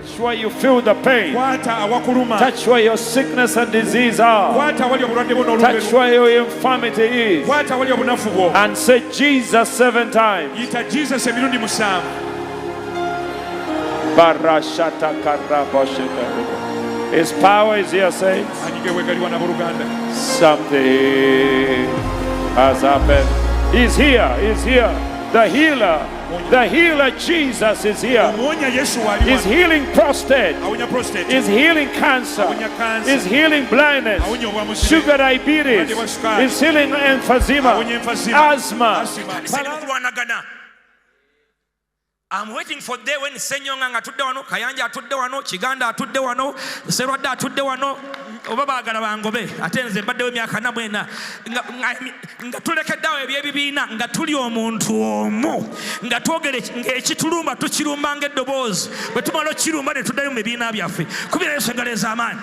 Touch where you feel the pain. Touch where your sickness and disease are. Touch where your infirmity is. And say Jesus 7 times. His power is here, saints. Something has happened. He's here. He's here. The healer. The healer Jesus is here. He's healing prostate. He's healing cancer. He's healing blindness, sugar diabetes. He's healing emphysema, asthma. I'm waiting for day when Senyonga atudde wano, Kayanja atudde wano, Kiganda atudde wano, Serwadda atudde wano, oba baagala bangobe ate nze mbaddewo emyaka 4 nga tulekeddewo ebyebibiina nga tuli omuntu omu nga twogere ng'ekitulumba tukirumba ng'eddoboozi bwe tumala okirumba ne tuddayo mu bibiina byaffe kubira Yesu engalo ez'amaanyi.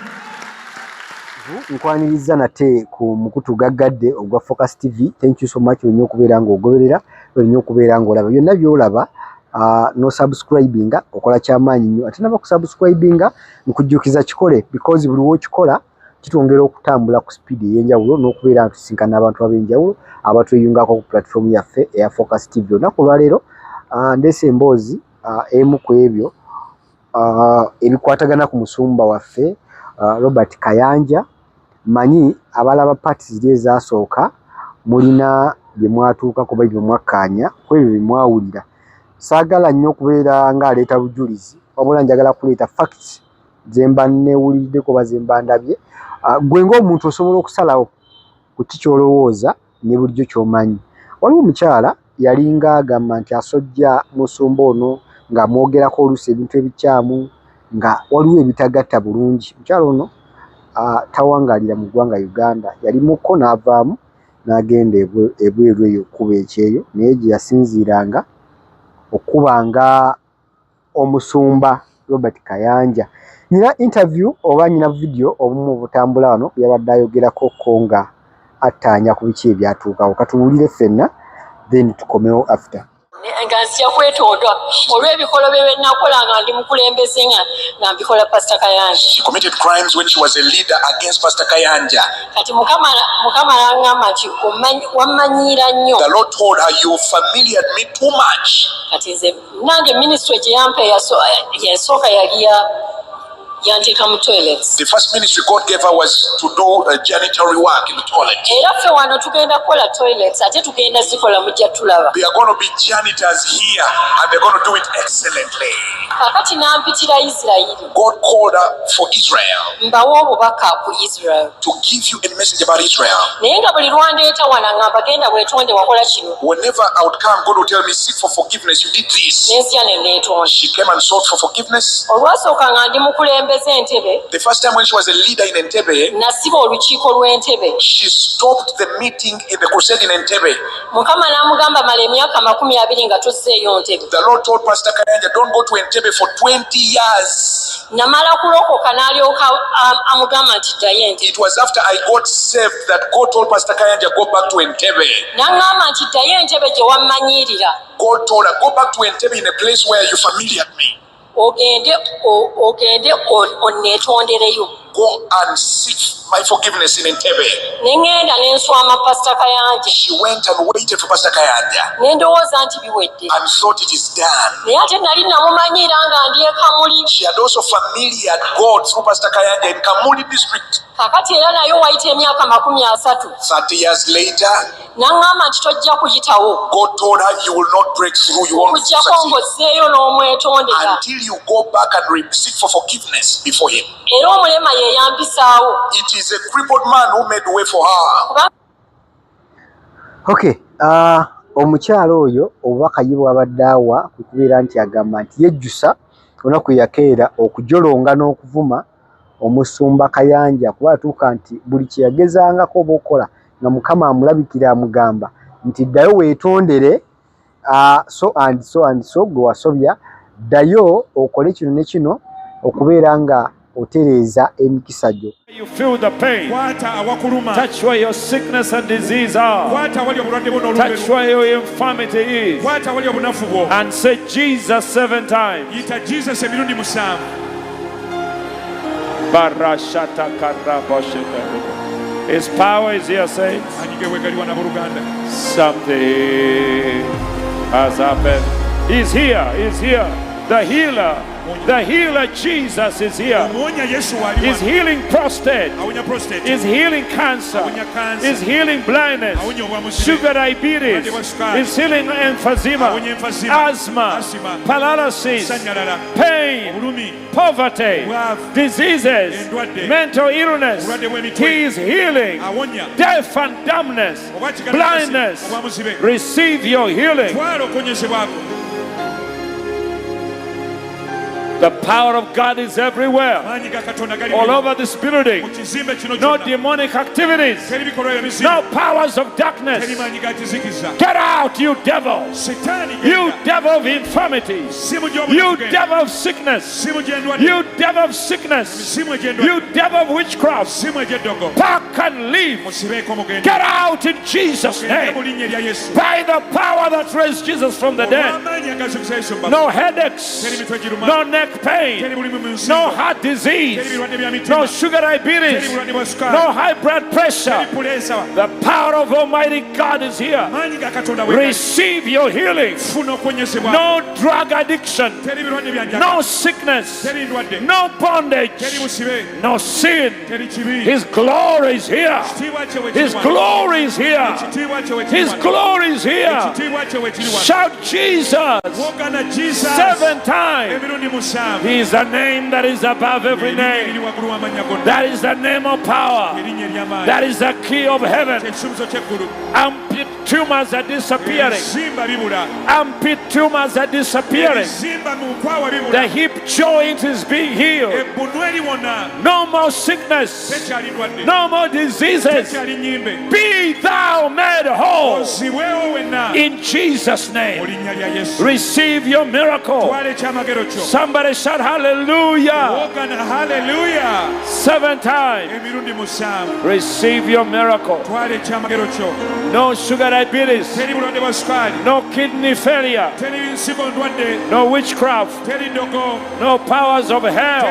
Nkwaniriza nate ku mukutu gaggadde ogwa Focus TV. Thank you so much olina okubeera ng'ogoberera, olina okubeera ng'olaba byonna by'olaba. No subscribinga okola kyamaanyi nnyo ate naba kusubscribinga nkujjukiza kikole because buli w'okikola kitwongera okutambula ku speed ey'enjawulo n'okubeera tusisinkana abantu ab'enjawulo abatweyungako ku platform yaffe eya Focus TV. Olunaku olwaleero ndeese emboozi emu ku ebyo ebikwatagana ku musumba waffe Robert Kayanja. Manyi abalaba parties ziri ezasooka mulina bye mwatuuka kuba bye mwakkaanya ku ebyo bye mwawulira. Saagala nnyo okubeera ng'aleeta bujulizi wabula njagala kuleeta facts zemba neewuliddeko oba zemba ndabye. Gwe ng'omuntu osobola okusalawo ku kikyolowooza ne bulijjo ky'omanyi. Waliwo omukyala yalinga agamba nti asojja musumba ono ng'amwogerako oluusi ebintu ebikyamu nga waliwo ebitagatta bulungi. Omukyala ono tawangaalira mu ggwanga Uganda, yali muko n'avaamu n'agenda ebweru eyo okuba ekyeyo naye gye yasinziiranga okubanga Omusumba Robert Kayanja. Nina interview oba nina video obumu obutambula wano yabadde ayogerako ko nga attaanya ku biki ebyatuukawo. Katuwulire ffenna then tukomewo after. Nga nzija kwetondwa olw'ebikolo bye nakola nga ndi mukulembeze nga mbikola Pastor Kayanja. She committed crimes when she was a leader against Pastor Kayanja. Kati mukama n'angamba nti wammanyiira nnyo. The Lord told her, you familiared me too much. Kati nze nange ministry gye yampa yasooka yali yanteka mu toilets. The first ministry God gave her was to do janitorial work in the toilet. Era ffe wano tugenda kukola toilets ate tugenda zikola mujja tulaba. They are going to be janitors here and they're going to do it excellently. Kakati n'ampitira Isirayiri. God called her for Israel. Mbawa obubaka ku Israel. To give you a message about Israel. Naye nga buli lwandeeta wano ngamba genda weetonde wakola kino. Whenever I would come, God would tell me, seek for forgiveness. You did this. N'enzija ne neetonda. She came and sought for forgiveness. Olwasooka nga ndi mukulembeze Entebbe. The first time when she was a leader in Entebbe, nasiba olukiiko lw'Entebbe. she stopped the meeting in the crusade in Entebbe. Mukama n'amugamba mala emyaka 20 nga tozzeeyo Entebbe. The Lord told Pastor Kayanja, don't go to Entebbe for 20 years. Namala kulokoka n'alyoka amugamba nti ddayo Entebbe. It was after I got saved that God told Pastor Kayanja, go back to Entebbe. N'angamba nti ddayo Entebbe gye wammanyiirira. God told her, go back to Entebbe in a place where you familiared me. Ogende onneetondereyo. Go and seek my forgiveness in Entebbe. Nengenda nenswama Pastor Kayanja. She went and waited for Pastor Kayanja. Nendowooza nti biwedde. And thought it is done. Naye ate nali namumanyiira nga ndi e Kamuli. She had also familiared God through Pastor Kayanja in Kamuli district. Kakati era nayo wayita emyaka 30. 30 years later, n'angamba nti tojja kuyitawo. God told her, you will not break through, you won't kujjako ng'ozzeeyo n'omwetondera. until you go back and seek for forgiveness before him. Era omulema ye yampisaawo. It is a crippled man who made way for her. Okay, omukyala oyo obubaka ye bwabadde awa ku kubeera nti agamba nti yejjusa olunaku yakeera okujolonga n'okuvuma Omusumba Kayanja kuba atuuka nti buli kye yagezangako oba okola nga Mukama amulabikira amugamba nti ddayo weetondere so and so gwe wasobya ddayo okole kino ne kino okubeera nga otereeza emikisa gyo. You feel the pain. Touch where your sickness and disease are. Touch where your infirmity is. And say Jesus 7 times. Barashata karaboshete. His power is here, saints. Something has happened. He's here. He's here. The healer. The healer Jesus is here. He's healing prostate. He's healing cancer. He's healing blindness, sugar diabetes. He's healing emphysema, asthma, paralysis, pain, poverty, diseases, mental illness. He is healing death and dumbness, blindness. Receive your healing. The power of God is everywhere, all over this building. No demonic activities, no powers of darkness. Get out, you devil! You devil of infirmity! You devil of sickness! You devil of sickness! You devil of witchcraft! Pack and leave! Get out in Jesus' name! By the power that raised Jesus from the dead. No headaches, no neck pain, no heart disease, no sugar diabetes, no high blood pressure. The power of Almighty God is here. Receive your healing. No drug addiction, no sickness, no bondage, no sin. His glory is here. His glory is here. His glory is here. Shout Jesus 7 times. He is the name that is above every name. That is the name of power. That is the key of heaven. Tumors are disappearing. Tumors are disappearing. The hip joint is being healed. No more sickness. No more diseases. Be thou made whole. In Jesus' name. Receive your miracle. Somebody shout hallelujah. Hallelujah. 7 times. Receive your miracle. No sugar diabetes, no kidney failure, no witchcraft, no powers of hell.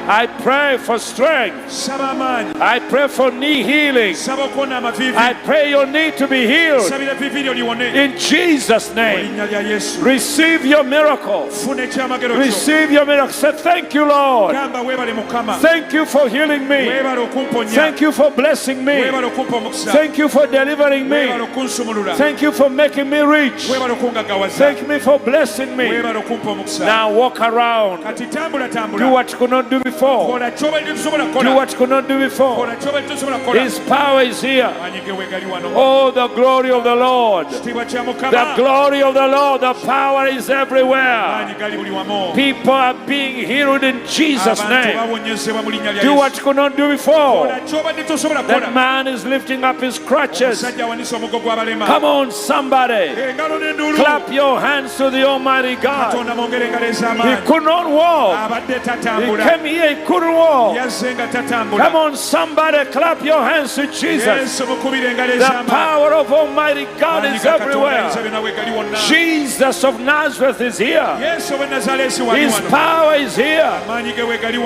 I pray for strength. I pray for knee healing. I pray your knee to be healed. In Jesus' name. Receive your miracle. Receive your miracle. Say thank you, Lord. Thank you for healing me. Thank you for blessing me. Thank you for delivering me. Thank you for making me rich. Thank me for blessing me. Now walk around. Do what you could not do before. Do what you could not do before. His power is here. Oh, the glory of the Lord. The glory of the Lord. The power is everywhere. People are being healed in Jesus' name. Do what you could not do before. That man is lifting up his crutches. Come on, somebody. Clap your hands to the Almighty God. He could not walk. He came here, he couldn't walk. Come on, somebody. Clap your hands to Jesus. The power of Almighty God is everywhere. Jesus of Nazareth is here. His power is here.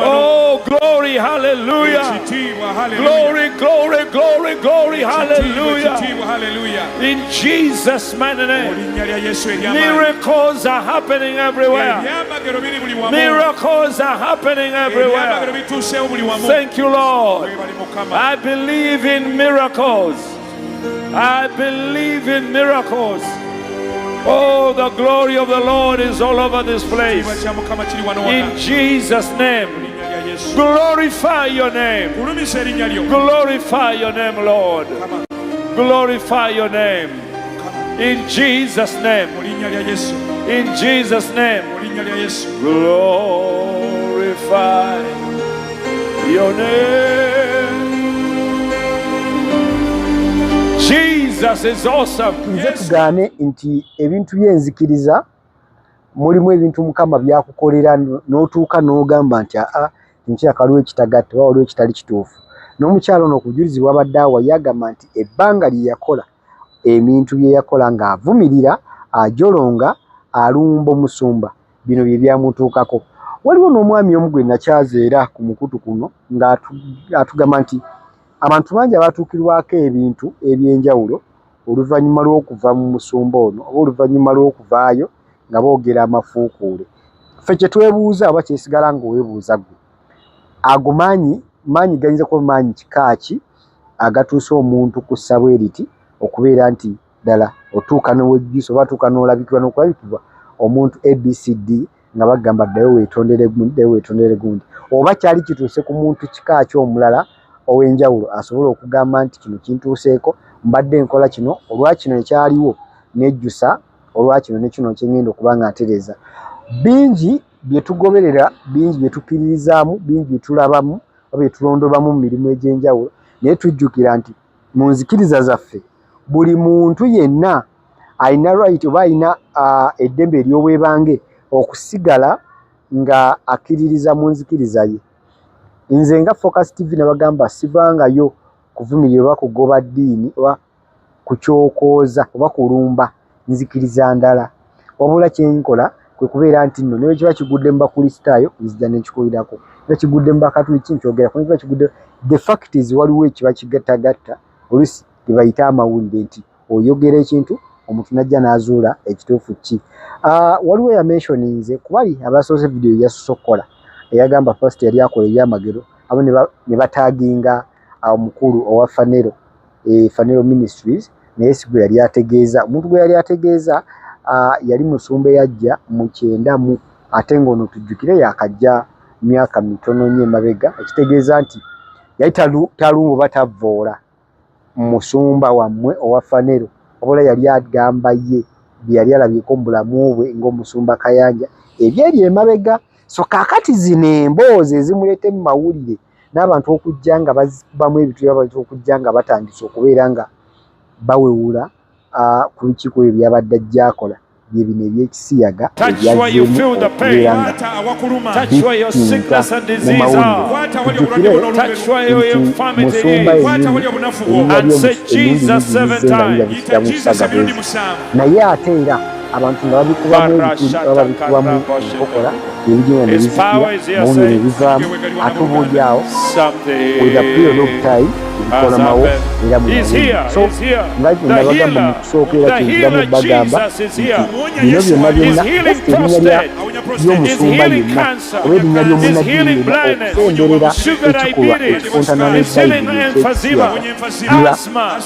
Oh, glory, hallelujah. Glory, glory, glory, glory, hallelujah. In Jesus' mighty name. Miracles are happening everywhere. Miracles are happening everywhere. Thank you, Lord. I believe in miracles. I believe in miracles. Oh, the glory of the Lord is all over this place. In Jesus' name. Glorify your name. Glorify your name, Lord. Glorify your name. In Jesus' name. In Jesus' name. Glorify your name. Jesus is awesome. Nze tugaane nti ebintu byenzikiriza mulimu ebintu Mukama byakukolera n'otuuka n'ogamba nti nkyakaliwo ekitagatta oba waliwo ekitali kituufu. N'omukyalo ono okujulirizibwa abadde awa yagamba nti ebbanga lye yakola ebintu bye yakola ng'avumirira ajolonga alumba omusumba bino bye byamutuukako. waliwo n'omwami omu gwe nakyazeera ku mukutu kuno ng'atugamba nti abantu bangi abatuukirwako ebintu eby'enjawulo oluvannyuma lw'okuva mu musumba ono oba oluvannyuma lw'okuvaayo nga boogera amafuukuule. Ffe kye twebuuza oba kyesigala nga weebuuza ggwe, ago maanyi gayinza kuba maanyi kika ki agatuusa omuntu ku ssabweriti okubeera nti ddala otuuka n'owejjusa oba atuuka n'olabikirwa n'okulabikirwa omuntu ABCD nga bagamba ddayo weetondere gundi, oba kyali kituuse ku muntu kika ki omulala ow'enjawulo asobola okugamba nti kino kintuuseeko, mbadde nkola kino olwakino ekyaliwo nejjusa olwakino ne kino kyengenda okuba nga ntereeza. Bingi bye tugoberera, bingi bye tukkiririzaamu, bingi bye tulabamu oba bye tulondobamu mu mirimu egy'enjawulo, naye tujjukira nti mu nzikiriza zaffe buli muntu yenna alina right oba alina eddembe ery'obwebange okusigala nga akkiririza mu nzikiriza ye. Nze nga Focus TV nabagamba sivangayo kuvumirira oba kugoba ddiini oba kukyokooza oba kulumba nzikiriza ndala, wabula kyenkola kwe kubeera nti nno niwe kiba kigudde mu bakristaayo nzija nekikuwirako, kiba kigudde mu bakatuliki nkyogerako, kiba kigudde the fact is waliwo ekiba kigattagatta oluusi ge bayita amawulire nti oyogera ekintu omuntu najja n'azuula ekituufu ki. Waliwo yamentioninze kubali abasoose video yasokola eyagamba first yali akola ebyamagero abo ne bataaginga omukulu owa Fanero Ministries, naye si gwe yali ategeeza. Omuntu gwe yali ategeeza yali musumba yajja mu 9 ate ng'ono tujjukire yakajja myaka mitono nnyo emabega, ekitegeeza nti yali talumba oba tavvoola musumba wammwe owa Fanero, wabula yali agamba ye bye yali alabyeko mu bulamu bwe ng'Omusumba Kayanja ebyeri emabega. So kaakati zino emboozi ezimuleete mu mawulire n'abantu okujja nga bazibamu ebintu abantu okujja nga batandise okubeera nga bawewula ku bikiiko ebyabadde ajjaakola bye bino ebyekisiyaga ebyazeemu okubeera nga musumba naye ate era abantu nga babikubamu enkokola ebijimu nebizikira mawulire nebivaamu ate obaolyawo with a period of time ebikolamawo era so nabagamba mu kusookera kyeziramu bagamba nti bino byonna erinnya ly'omusumba yenna oba erinnya ly'omunnaddiini yenna okusemberera ekikolwa ekifuntana n'ebbayibuli ekyekisiyaga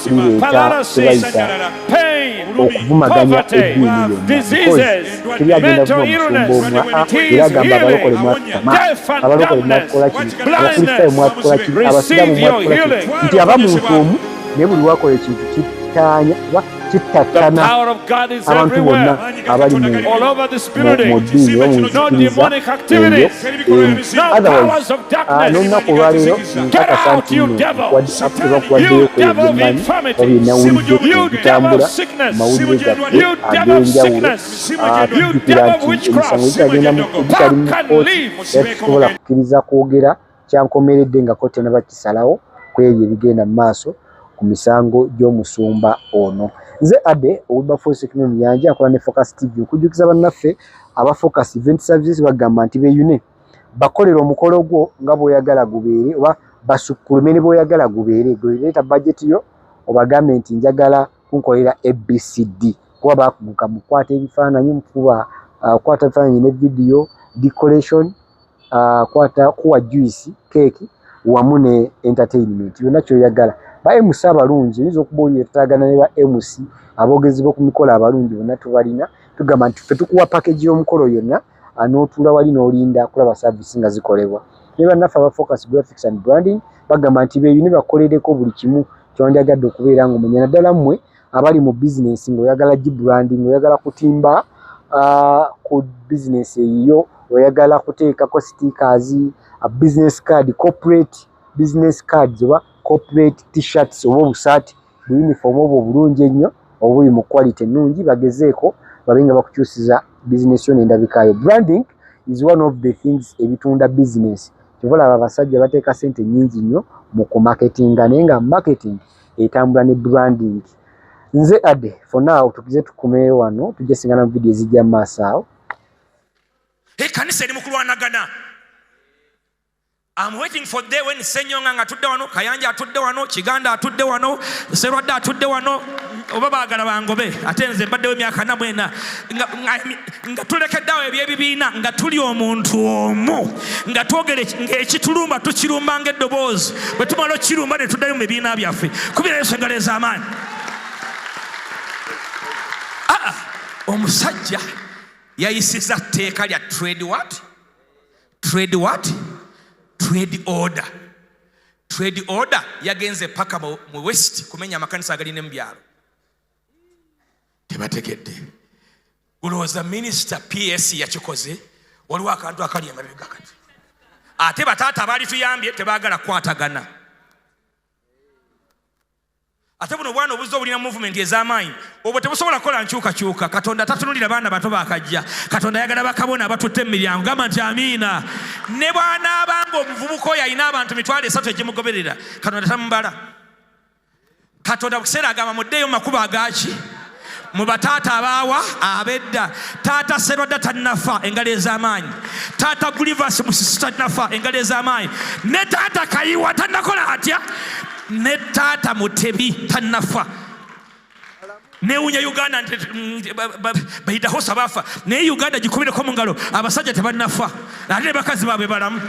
lireeta tebayita okuvumaganya eddiini yonna teryagenda kuba musumba omwa era agamba abalokole mwatutama abalokole mwatukola kino abakristaayo mwatukola kino abasiraamu mwatukola kino nti aba muntu omu naye buli wakola ekintu kittaanya oba kittattana abantu bonna abali mu ddiini oba mu nzikiriza eyo n'olunaku olwaleero nkakasa nti nno bakuwaddeyo kwebyemanyi oba byenawuliddeko ebitambula mu mawulire gaffe ag'enjawulo tujjukira nti emisango gitagenda gitali mu kooti era tusobola kukkiriza kwogera kyankomeredde nga kooti nabakisalawo ku ebyo ebigenda mu maaso ku misango gy'omusumba ono. Nze Adde Wilberforce Kayanja akola ne Focus TV okujjukiza bannaffe aba Focus Event Services bagamba nti beeyune bakolera omukolo gwo nga bw'oyagala gubeere oba basukkulume ne bw'oyagala gubeere. Leeta budget yo obagambe nti njagala kunkolera ABCD kuba bakuguka mukwata ebifaananyi mukuba kwata ebifaananyi ne video decoration kuwa juice cake wamu ne entertainment yonna kyoyagala. Ba MC abalungi oyinza okuba oli yetagana ne ba MC aboogezi b'oku mikolo abalungi bonna tubalina, tugamba nti ffe tukuwa package y'omukolo yonna n'otuula wali n'olinda kulaba service nga zikolebwa. Ne bannaffe aba Focus Graphics and Branding bagamba nti beeyune bakolereko buli kimu ky'ondyagadde okubeera ng'omanya naddala mmwe abali mu bizinesi ng'oyagala gibranding, oyagala kutimba ku bizinesi eyiyo, oyagala kuteekako stickers, business card, corporate business cards oba corporate t-shirts oba obusaati bu uniform obwo obulungi ennyo obuli mu quality ennungi, bagezeeko babe nga bakukyusiza business yo n'endabikayo. Branding is one of the things ebitunda business. Kivola abasajja bateeka ssente nnyingi nnyo mu kumarketinga naye nga marketing etambula ne branding. Nze Adde for now tukize tukomeyo wano tujja singana mu video ezijja mu maaso awo. Ekkanisa eri mu kulwanagana. I'm waiting for the day when Senyonga atudde wano, Kayanja atudde wano, Kiganda atudde wano, Serwadde atudde wano, oba baagala bangobe, ate nze mbaddewo emyaka 40 nga tulekeddewo ebyebibiina nga tuli omuntu omu nga twogere ng'ekitulumba tukirumba ng'eddoboozi bwe tumala okirumba ne tuddayo mu bibiina byaffe kubira Yesu engalo ez'amaanyi. Omusajja yayisiza tteeka lya trade order. Trade order yagenze paka mu west kumenya amakanisa agalina mu byalo. Tebategedde. Ulowooza minister PS yakikoze waliwo akantu akali emabega kati. Ate bataata abaali tuyambye tebaagala kukwatagana. Ate buno bwana obuzo obulina movement ez'amaanyi obwo tebusobola kukola nkyukakyuka. Katonda tatunulira baana bato bakajja. Katonda ayagala bakabona abatutte mu miryango. Gamba nti amiina. Ne bw'anaabanga omuvubuka oyo alina abantu 3,000 egimugoberera Katonda tamubala. Katonda bukiseera agamba muddeeyo mu makubo agaaki mu bataata abaawa abedda. Taata Serwadda tannafa engalo ez'amaanyi. Taata Gulivasi Musisi tannafa engalo ez'amaanyi. Ne taata Kayiwa tannakola atya. Ne taata Mutebi tannafa. Ne unya Uganda bayita hosa bafa. Ne Uganda gikubireko mu ngalo abasajja tebannafa. Ate ne bakazi baabwe balamu.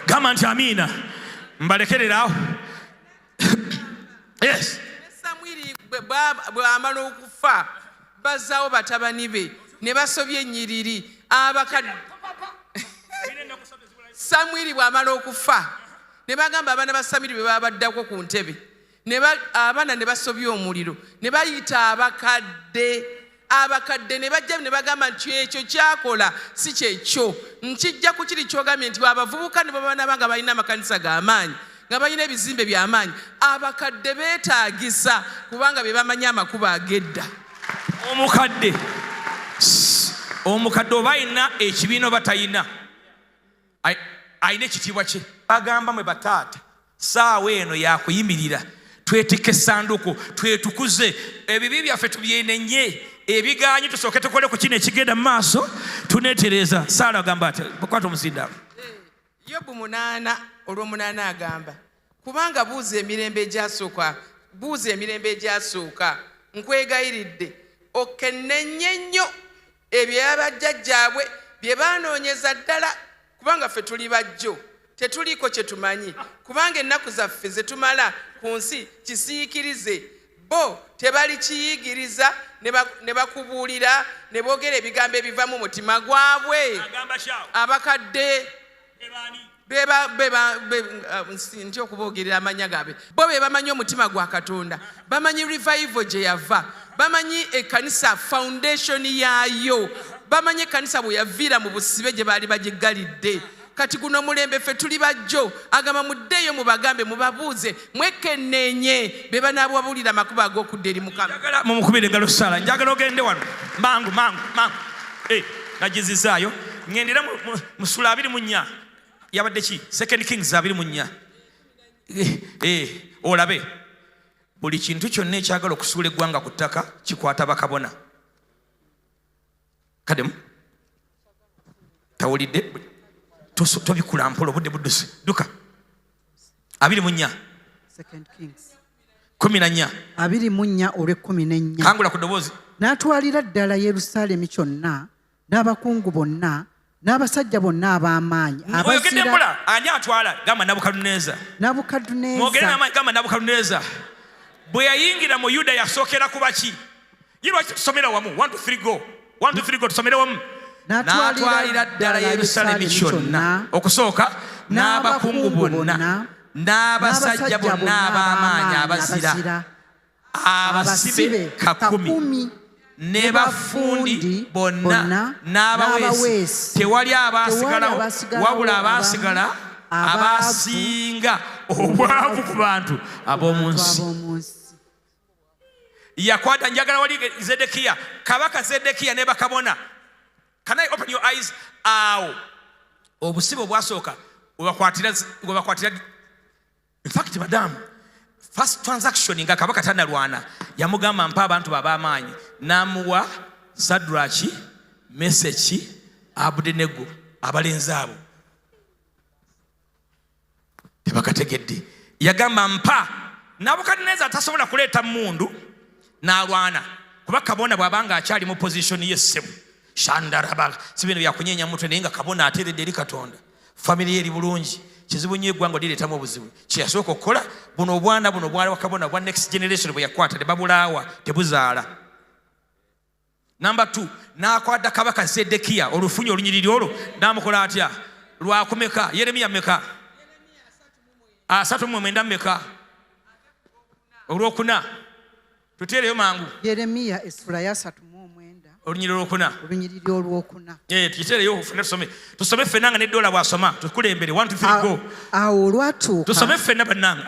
Gamba nti amiina. Mbalekereraawo. Yes. Samwiri bw'amala okufa bazzaawo batabani be ne basobya ennyiriri abakadde. Samwiri bw'amala okufa ne bagamba abaana ba Samwiri be babaddako ku ntebe abaana ne basobya omuliro ne bayita abakadde ne bajja ne bagamba nti ekyo kyakola si kyekyo nkijja ku kiri kyogambye nti abavubuka ne babanaba nga balina amakanisa g'amaanyi nga balina ebizimbe by'amaanyi. Abakadde beetaagisa kubanga be bamanyi amakubo ag'edda. Omukadde oba ayina ekibiina oba tayina ayina ekitiibwa kye. Bagamba mwe bataata saawa eno yakuyimirira twetikka essanduku twetukuze ebibi byaffe tubyenenye ebiganyi tusooke tukole ku kino ekigenda mu maaso tuneetereza. Saala agamba ati kwata omuzindaalo. Yobu 8:8 agamba kubanga buuza emirembe egyasooka nkwegayiridde okennenye nnyo ebyo abajjajjaabwe bye baanoonyeza ddala kubanga ffe tuli bajjo tetuliiko kye tumanyi kubanga ennaku zaffe ze tumala ku nsi kisiikirize bo tebali kiyigiriza ne bakubuulira ne boogera ebigambo ebiva mu mutima gwabwe. Abakadde nti okuboogerera amanya gaabwe bo be bamanyi omutima gwa Katonda. Bamanyi revival gye yava. Bamanyi ekkanisa foundation yaayo. Bamanyi ekkanisa bwe yaviira mu busibe gye baali bagiggalidde. Kati guno mulembe ffe tuli bajjo agamba muddeeyo mubagambe mubabuuze mwekenneenye be banaabwabulira amakubo ag'okudda eri Mukama. Njagala mumukubire engalo Saala. Njagala ogende wano mangu. Nagizizaayo ngendera mu Sula 24 yabadde ki 2 Kings 24 olabe buli kintu kyonna ekyagala okusuula eggwanga ku ttaka kikwata bakabona. Kademu tawulidde tobikula mpola obudde budduse duka 24 2 Kings 14 24 olw'e14 kangula ku ddoboozi. N'atwalira ddala Yerusaalemi kyonna n'abakungu bonna n'abasajja bonna ab'amaanyi oyogedde mpola ani atwala? Gamba Nabukadduneeza. Mwogere n'amaanyi gamba Nabukadduneeza. Bwe yayingira mu Yuda yasookera ku baki? Lwaki tusomera wamu 1 2 3 go 1 2 3 go tusomere wamu. N'atwalira ddala Yerusaalemi kyonna okusooka n'abakungu bonna n'abasajja bonna ab'amaanyi abazira abasibe 10 ne bafundi bonna n'abaweesi. Tewali abaasigalawo wabula abaasigala abaasinga obwavu ku bantu ab'omu nsi. Yakwata njagala wali Zedekiya kabaka Zedekiya ne bakabona. Can I open your eyes? Obusibe bwasooka webakwatira. In fact madam first transaction nga kabaka tannalwana yamugamba mpa abantu ab'amaanyi n'amuwa Sadraki Meseki Abudenego abalenzi abo tebakategedde. Yagamba mpa Nabukadineza tasobola kuleeta mundu n'alwana kuba kabona bw'abanga akyali mu position y'essemu shandaraba sibino byakunyenya mutwe naye nga kabona ateredde eri Katonda family eri bulungi kizibu nnyo eggwanga lireetamu obuzibu kyeyasooka okukola buno obwana buno bwali wakabona bwa next generation bwe yakwata ne babulaawa tebuzaala. Number 2 n'akwata kabaka Zedekiya olufunyo olunyiriri olwo n'amukola atya lwakumeka Yeremiya meka 39 meka olwokuna tuteereyo mangu Yeremiya essula ya 39 olunyiriri olwokuna olunyiriri olwokuna tukiteereyo ufune tusome ffenna nga n'eddola bw'asoma tukulembere 1 2 3 go. Awo olwatuuka tusome ffenna bannange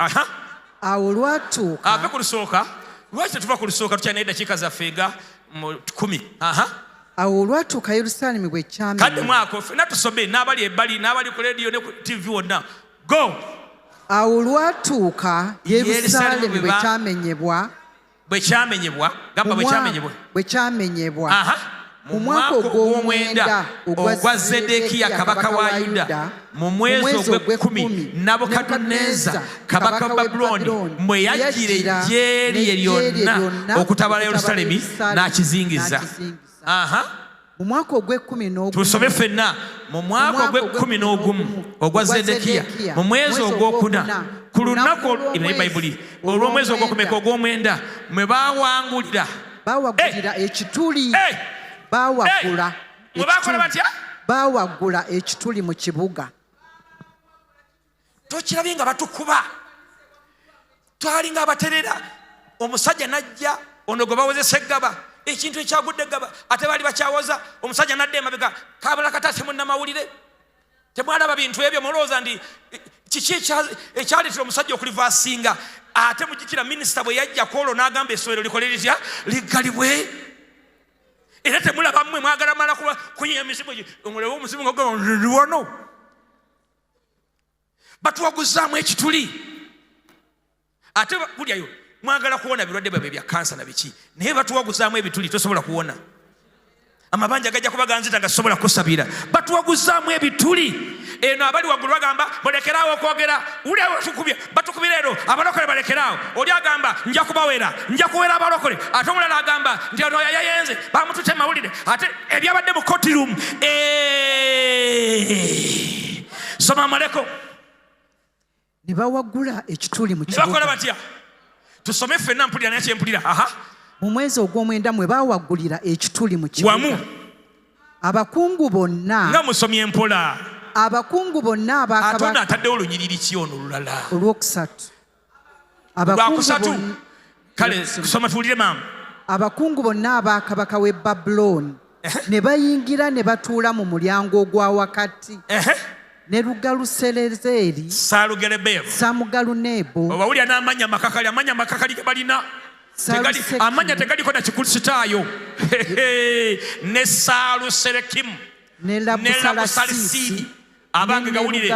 awo olwatuuka ave ku lusooka lwaki tetuva ku lusooka tukyalina eddakiika zaffenga mu 10. Awo olwatuuka Yerusaalemi bwe kyamenyebwa. Kadde mwako ffenna tusome n'abali ebbali n'abali ku leediyo ne ku TV wonna go. Awo olwatuuka Yerusaalemi bwe kyamenyebwa gamba bwe kyamenyebwa mu mwaka ogw'omwenda ogwa Zedekiya kabaka wa Yuda mu mwezi ogw'ekkumi Nabukadineza kabaka wa Babuloni mwe yajjira eggye lye lyonna okutabala Yerusaalemi n'akizingiza. Mu mwaka ogw'ekkumi tusome ffenna mu mwaka ogw'ekkumi ogwa Zedekiya mu mwezi ogwokuna ku lunaku Bayibuli olw'omwezi ogwokumeka ogw'omwenda mwe bawangulira ekituli bawagula ekituli mu kibuga. Tokirabye nga batukuba twali nga abaterera omusajja najja ono gwe bawozesa eggaba ekintu ekyagudde eggaba ate baali bakyawoza omusajja nadde emabega kabula katase munnamawulire temwalaba bintu ebyo mulowooza ndi kiki ekyaleetera omusajja okulivaasinga ate mujjukira minisita bwe yajja kwolwo n'agamba essomero likole litya liggalibwe era temulaba mmwe mwagala mala kunyenya mizimu omulebe omuzimu nga wano batuwaguzaamu ekituli ate bulyayo mwagala kuwona birwadde byabwe bya kansa na biki naye batuwaguzaamu ebituli tosobola kuwona amabanja gajja kuba ganzita nga sobola kusabira batuwaguzaamu ebituli eno abali waggulu bagamba bolekeraawo okwogera ulyawo tukubye batukubira ero abalokole balekeraawo oli agamba nja kuwera abalokole ate omulala agamba nti ono yayenze bamutute mawulire ate ebyabadde mu courtroom soma amaleko ne bawagula ekituli mu kibuga. Bakola batya tusome ffenna mpulira naye kyempulira mu mwezi ogw'omwenda mwe bawagulira ekituli mu kibuga wamu abakungu bonna nga musomye empola abakungu bonna Katonda ataddewo olunyiriri ki ono olulala olwokusatu kale kusoma tuwulire maama abakungu bonna abakabaka w'e Babuloni ne bayingira ne batuula mu mulyango ogwa wakati ne Lugaluserezeri Samugalunebo obawulira n'amanya amakakali ge balina amanya tegaliko na kikulisitaayo ne Saaluserekimu ne Labusalasisi abange gawulire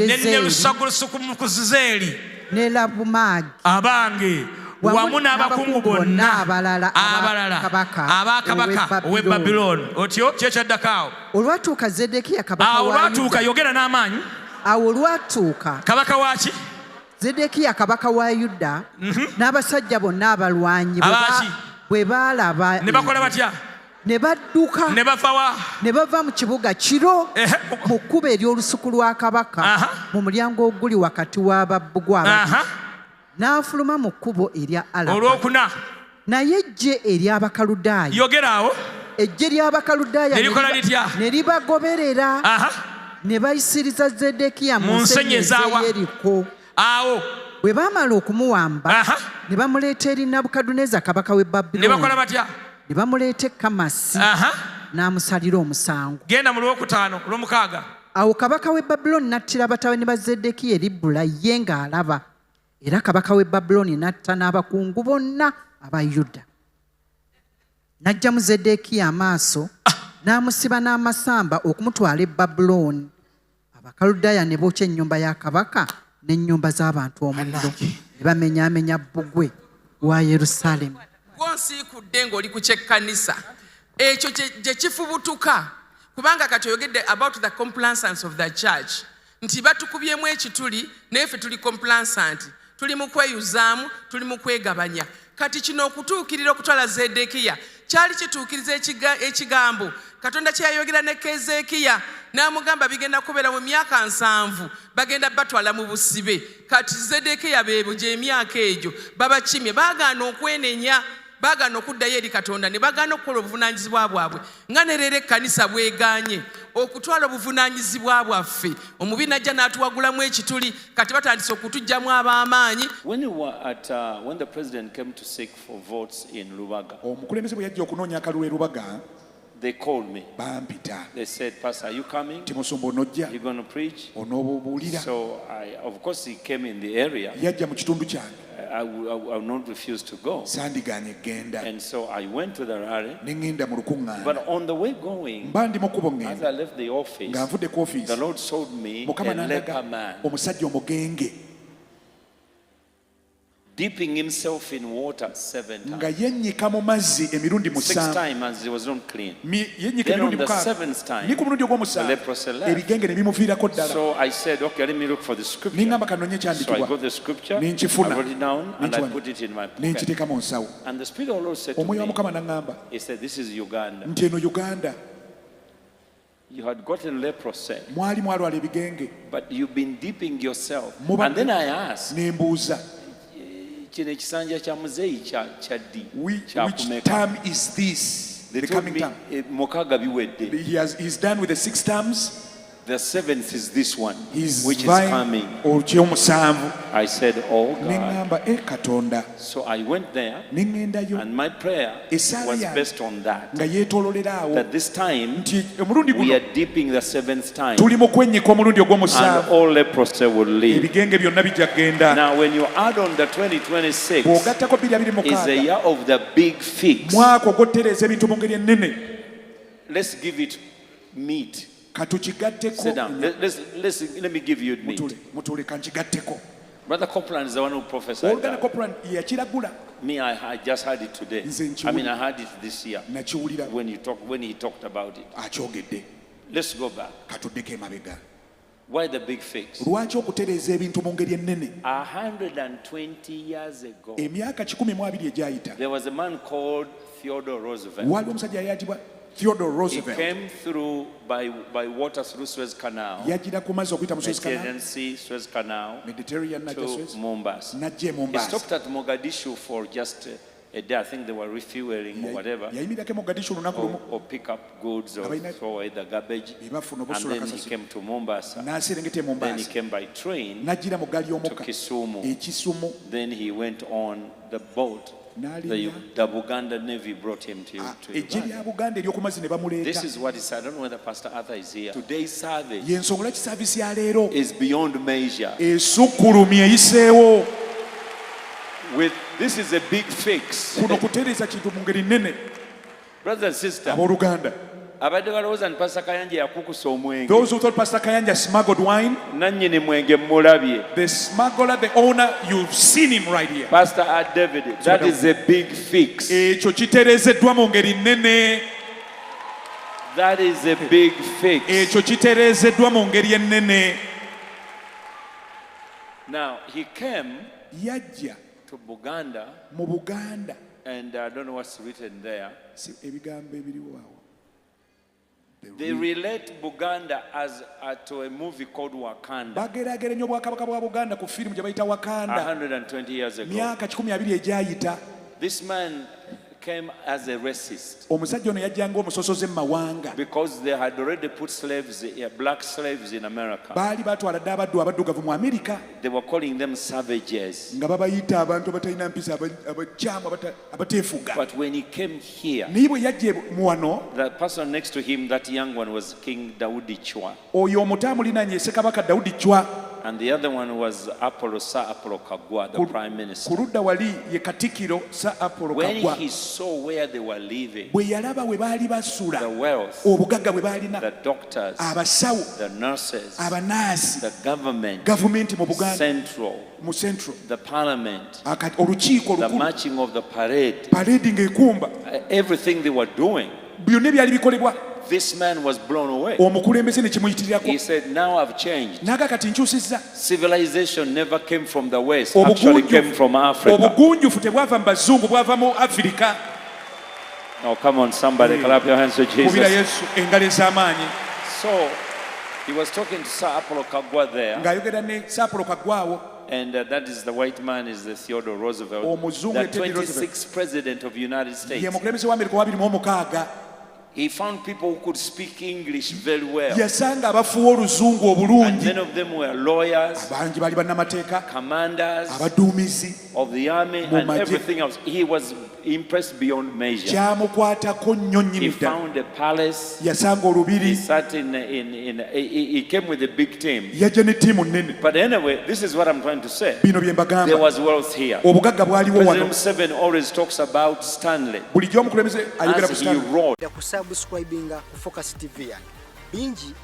ne Nelusagulusukumukuzizeri ne Labumagi abange wamu n'abakungu bonna abalala abakabaka ow'e Babuloni otyo kyekyaddakaawo olwatuuka Zedekiya olwatuuka yogera n'amaanyi awo olwatuuka kabaka waki Zedekiya kabaka wa Yuda n'abasajja bonna abalwanyi bwe baalaba ne bakola batya ne badduka ne bava mu kibuga kiro mu kkubo ery'olusuku lwa kabaka mu mulyango oguli wakati w'ababbugwa n'afuluma mu kkubo erya Alaba olwokuna naye eggye ery'Abakaludaaya yogeraawo eggye ly'Abakaludaaya ne libagoberera ne bayisiriza Zedekiya mu nsenyi ez'e Yeriko. Awo bwe baamala okumuwamba ne bamuleeta eri Nabukadineza kabaka w'e Babuloni ne bakola batya ne bamuleeta e Kamasi n'amusalira omusango. Genda mu Lwokutaano olw'omukaaga. Awo kabaka w'e Babuloni n'attira batabani ba Zedekiya e Libula ye ng'alaba era kabaka w'e Babuloni n'atta n'abakungu bonna aba Yuda. N'aggyamu Zedekiya amaaso n'amusiba n'amasamba okumutwala e Babuloni. Abakaludaaya ne bookya ennyumba ya kabaka n'ennyumba z'abantu omuliro ne bamenyaamenya bbugwe wa Yerusaalemi. Gonsiikudde ng'oli ku kyekkanisa ekyo gye kifubutuka kubanga kati oyogedde about the complaisance of the church nti batukubyemu ekituli naye ffe tuli complaisant tuli mu kweyuzaamu tuli mu kwegabanya kati kino okutuukirira okutwala Zedekiya kyali kituukiriza ekigambo Katonda kye yayogera ne Keezeekiya n'amugamba bigenda kubeera mu myaka 7 bagenda batwala mu busibe kati Zedekiya beebo gy'emyaka egyo babakimye baagaana okwenenya baagaana okuddayo eri Katonda ne bagaana okukola obuvunaanyizibwa bwabwe nga ne leero ekkanisa bwegaanye okutwala obuvunaanyizibwa bwaffe omubi najja n'atuwagulamu ekituli kati batandise okutuggyamu ab'amaanyi. When the president came to seek for votes in Lubaga, omukulembeze bwe yajja okunoonya akalulu e Lubaga, they called me. Bampita. They said, Pastor, are you coming? Musumba onojja? You're going to preach? Onoobuulira? So, of course, he came in the area. Yajja mu kitundu kyange. I will not refuse to go. Sandigaanye genda. And so I went to the rally. Ne ngenda mu lukuŋŋaana. But on the way going, mba ndi mu kkubo ngenda. as I left the office, nga nvudde ku office, the Lord showed me Mukama a leper n'andaga man omusajja omugenge dipping himself in water 7 times. nga yennyika mu mazzi emirundi 6 musanvu. times as he was not clean. Yennyika Then on emirundi the mukaaga. 7th time, Ni ku mulundi the ogw'omusanvu leprosy left. ebigenge ne bimuviirako ddala. So I said, okay, let me look for the scripture. Ningamba kanonye So I kyandikibwa. got the scripture, I Ninkifuna. wrote it down, and I Ninkiwanda. put it in my pocket. Nenkiteeka mu nsawo. And the Spirit of the Lord said to Omwoyo wa me, Mukama n'aŋŋamba he said, this is Uganda. nti eno Uganda You had gotten leprosy, mwali mwalwala ebigenge. but you've been dipping yourself. Muba- And then I asked, ne mbuuza kino ekisanja kya muzeeyi kya ddi which kyakumeka? term is this? They The told coming me, term. mukaaga biwedde. He's done with the 6 terms. The 7th is this one, He's which is vying coming. okyomusanvu. I said, oh God. Neŋŋamba Katonda. So I went there, Ne ŋŋendayo and my prayer Essaala was yange based on that. nga yeetoololera awo That this time, nti omulundi we guno are dipping the 7th time, tuli mu kwennyika omulundi and ogw'omusanvu. all leprosy will leave. Ebigenge byonna bijja kgenda. Now, when you add on the 2026, bw'ogattako is the 2026 year of the big fix. mwaka ogw'okutereeza ebintu mu ngeri ennene. Let's give it meat. Katukigatteko. Sit down. Let me give you meat. Mutuule kankigatteko. Brother Copeland is the one who prophesied Oluganda that. Copeland yakiragula. Me, I just heard it today. I mean, I heard it this year Nakiwulira when he talked about it. akyogedde. Let's go back. Katuddeko emabega. Why the big fix? Lwaki okutereeza ebintu mu ngeri ennene? 120 years ago, Emyaka 120 egyayita there was a man called Theodore Roosevelt. waliwo omusajja yayitibwa Theodore He Roosevelt. came through by water through Suez Canal, Yajjira ku mazzi okuyita mu Suez Canal, Mediterranean Sea, Suez Canal, Mediterranean najja to Suez, Mombasa. najja e He Mombasa. stopped at Mogadishu for just a day. I think they were refueling or whatever, Yayimirako e Mogadishu olunaku lumu or pick up goods or Abalina- throw away the garbage. bye bafuna And obusula then he kasasiro. came to Mombasa. N'aserengeta e Then he Mombasa. came by train N'ajjira mu ggaali to y'omukka Kisumu. e Kisumu. Then he went on the boat. N'alinnya. The Buganda Navy brought him to Eggye Uganda. lya Buganda ery'oku mazzi ne This bamuleeta. is what he said. I don't know whether Pastor Arthur is here. Today's service Y'ensonga lwaki saavisi ya leero is beyond measure. esukkulumye eyiseewo. This is a big fix. Kuno kutereeza kintu mu ngeri nnene. Brothers and sisters, Abooluganda. abadde balowooza nti Pastor Kayanja yakukusa omwenge. Those who thought Pastor Kayanja smuggled wine, Nannyini mwenge mulabye. the smuggler, the owner, you've seen him right here. Pastor David, that is a big fix. Ekyo kitereezeddwa mu ngeri nnene. That is a big fix. Ekyo kitereezeddwa mu ngeri ennene. Now, he came Yajja to Buganda, mu Buganda. and I don't know what's written there. Ebigambo ebiriwo awo. They relate Buganda to a movie called Wakanda Bageraageranya obwakabaka bwa Buganda ku firimu gye bayita Wakanda. 120 years ago. Myaka 120 egyayita. This man came as a racist Omusajja ono yajja ng'omusosoze mu mawanga. because they had already put black slaves in America. Baali batwala dda abaddu abaddugavu mu Amerika They were calling them savages. nga babayita abantu abatalina mpisa, abakyamu, abateefuga. But when he came here, Naye bwe yajja mu wano, the person next to him, that young one, was King Daudi Chwa. oyo omutaamulinanye Ssekabaka Dawudi Chwa. And the other one was Sir Apollo Kagwa, the prime minister. Ku ludda wali ye Katikkiro Sir Apollo When Kagwa. he saw where they were living, Bwe yalaba bwe baali basula, the wealth, obugagga bwe baalina, the doctors, abasawo, the nurses, abanaasi, the government, gavumenti mu Buganda, central, mu Central, the parliament, olukiiko the olukulu, marching of the parade, paredi ng'ekumba, everything they were doing byonna ebyali bikolebwa. This man was blown away. Omukulembeze ne kimuyitirirako. He said, now I've changed. Naga kati nkyusizza. Civilization never came from the West, actually came from Africa. Obugunjufu tebwava mu bazungu, bwava mu Africa. Oh, come on, somebody, clap your hands to Jesus. Kubira Yesu engalo ez'amaanyi. So, he was talking to Sir Apollo Kagwa there. Ng'ayogera ne Sir Apollo Kagwawo. And that is the white man, is the Theodore Roosevelt, the 26th president of the United States. Ye mukulembeze wa Amerika wa 26. He found people who could speak English very well. Yasanga abafuwa oluzungu obulungi. And many of them were lawyers, abangi bali bannamateeka, commanders abaduumizi of the army and everything else. He was impressed beyond measure. Kyamukwatako nnyo nnyini He ddala. found a palace. Yasanga olubiri. He sat he came with a big team. Yajja ne ttiimu nnene. But anyway, this is what I'm trying to say. Bino bye mbagamba. There was wealth here. Obugagga bwaliwo wano. President Museveni always talks about Stanley. Bulijjo omukulembeze ayogera ku As he Stanley. wrote. Kusubscribinga ku Focus TV yange bingi